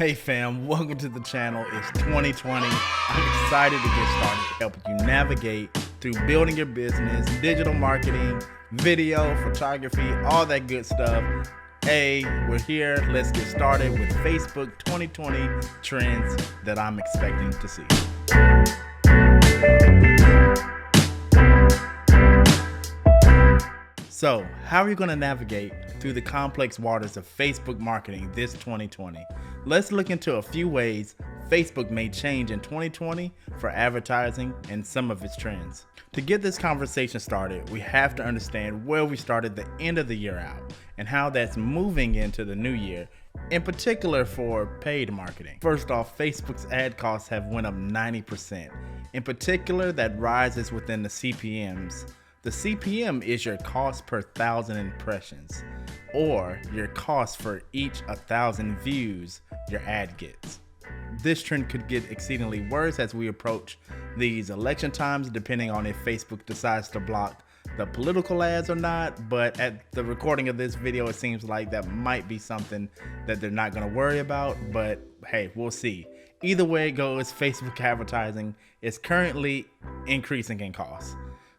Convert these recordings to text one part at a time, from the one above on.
Hey fam, welcome to the channel. It's 2020. I'm excited to get started helping you navigate through building your business, digital marketing, video, photography, all that good stuff. Hey, we're here. Let's get started with Facebook 2020 trends that I'm expecting to see. So, how are you going to navigate through the complex waters of Facebook marketing this 2020? Let's look into a few ways Facebook may change in 2020 for advertising and some of its trends. To get this conversation started, we have to understand where we started the end of the year out and how that's moving into the new year, in particular for paid marketing. First off, Facebook's ad costs have went up 90%. In particular, that rises within the CPMs. The CPM is your cost per 1,000 impressions, or your cost for each 1,000 views your ad gets. This trend could get exceedingly worse as we approach these election times, depending on if Facebook decides to block the political ads or not. But at the recording of this video, it seems like that might be something that they're not going to worry about. But hey, we'll see. Either way it goes, Facebook advertising is currently increasing in cost.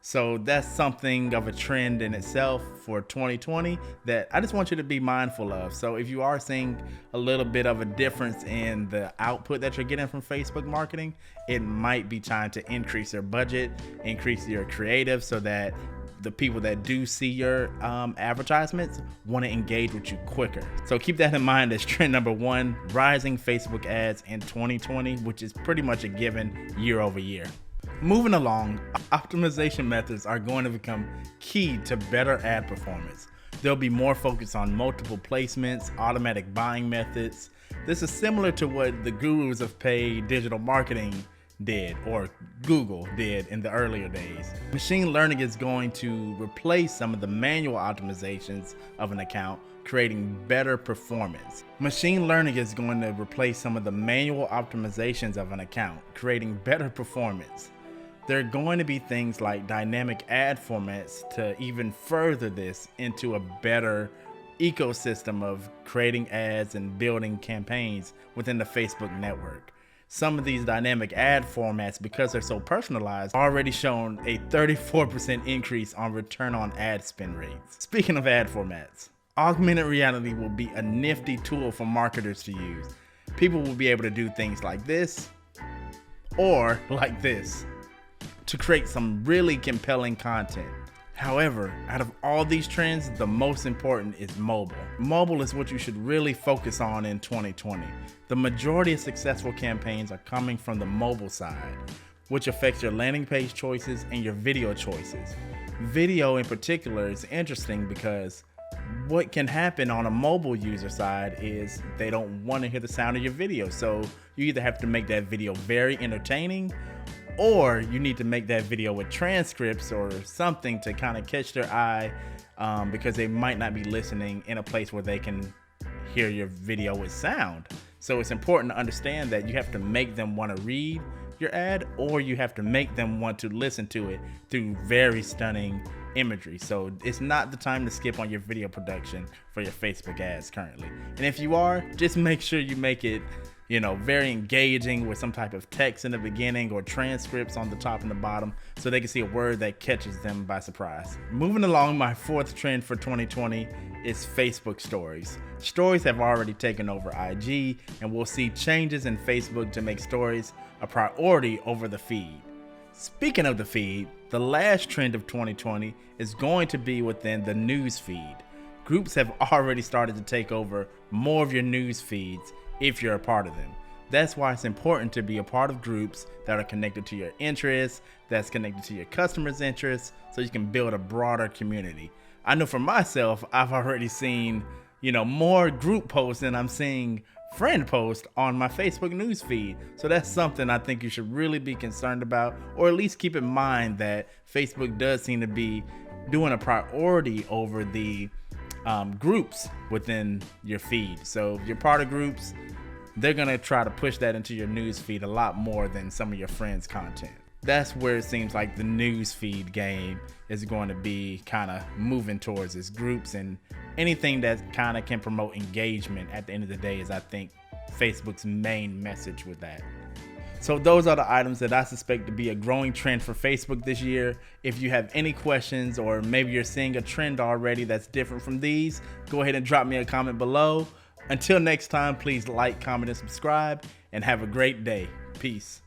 So that's something of a trend in itself for 2020 that I just want you to be mindful of. So if you are seeing a little bit of a difference in the output that you're getting from Facebook marketing, it might be time to increase your budget, increase your creative, so that the people that do see your advertisements want to engage with you quicker. So keep that in mind as trend number one, rising Facebook ads in 2020, which is pretty much a given year over year. Moving along, optimization methods are going to become key to better ad performance. There'll be more focus on multiple placements, automatic buying methods. This is similar to what the gurus of paid digital marketing did, or Google did in the earlier days. Machine learning is going to replace some of the manual optimizations of an account, creating better performance. Machine learning is going to replace some of the manual optimizations of an account, creating better performance. There are going to be things like dynamic ad formats to even further this into a better ecosystem of creating ads and building campaigns within the Facebook network. Some of these dynamic ad formats, because they're so personalized, already shown a 34% increase on return on ad spend rates. Speaking of ad formats, augmented reality will be a nifty tool for marketers to use. People will be able to do things like this or like this to create some really compelling content. However, out of all these trends, the most important is mobile. Mobile is what you should really focus on in 2020. The majority of successful campaigns are coming from the mobile side, which affects your landing page choices and your video choices. Video in particular is interesting because what can happen on a mobile user side is they don't want to hear the sound of your video. So you either have to make that video very entertaining, or you need to make that video with transcripts or something to kind of catch their eye, because they might not be listening in a place where they can hear your video with sound. So it's important to understand that you have to make them want to read your ad, or you have to make them want to listen to it through very stunning imagery. So it's not the time to skip on your video production for your Facebook ads currently. And if you are, just make sure you make it very engaging with some type of text in the beginning or transcripts on the top and the bottom so they can see a word that catches them by surprise. Moving along, my fourth trend for 2020 is Facebook stories. Stories have already taken over IG, and we'll see changes in Facebook to make stories a priority over the feed. Speaking of the feed, the last trend of 2020 is going to be within the Newsfeed. Groups have already started to take over more of your news feeds if you're a part of them. That's why it's important to be a part of groups that are connected to your interests, that's connected to your customers' interests, so you can build a broader community. I know for myself, I've already seen, more group posts than I'm seeing friend posts on my Facebook news feed. So that's something I think you should really be concerned about, or at least keep in mind that Facebook does seem to be doing a priority over the groups within your feed. So if you're part of groups, they're gonna try to push that into your news feed a lot more than some of your friends' content. That's where it seems like the news feed game is going to be kind of moving towards, is groups, and anything that kind of can promote engagement at the end of the day is, I think, Facebook's main message with that. So those are the items that I suspect to be a growing trend for Facebook this year. If you have any questions, or maybe you're seeing a trend already that's different from these, go ahead and drop me a comment below. Until next time, please like, comment, and subscribe, and have a great day. Peace.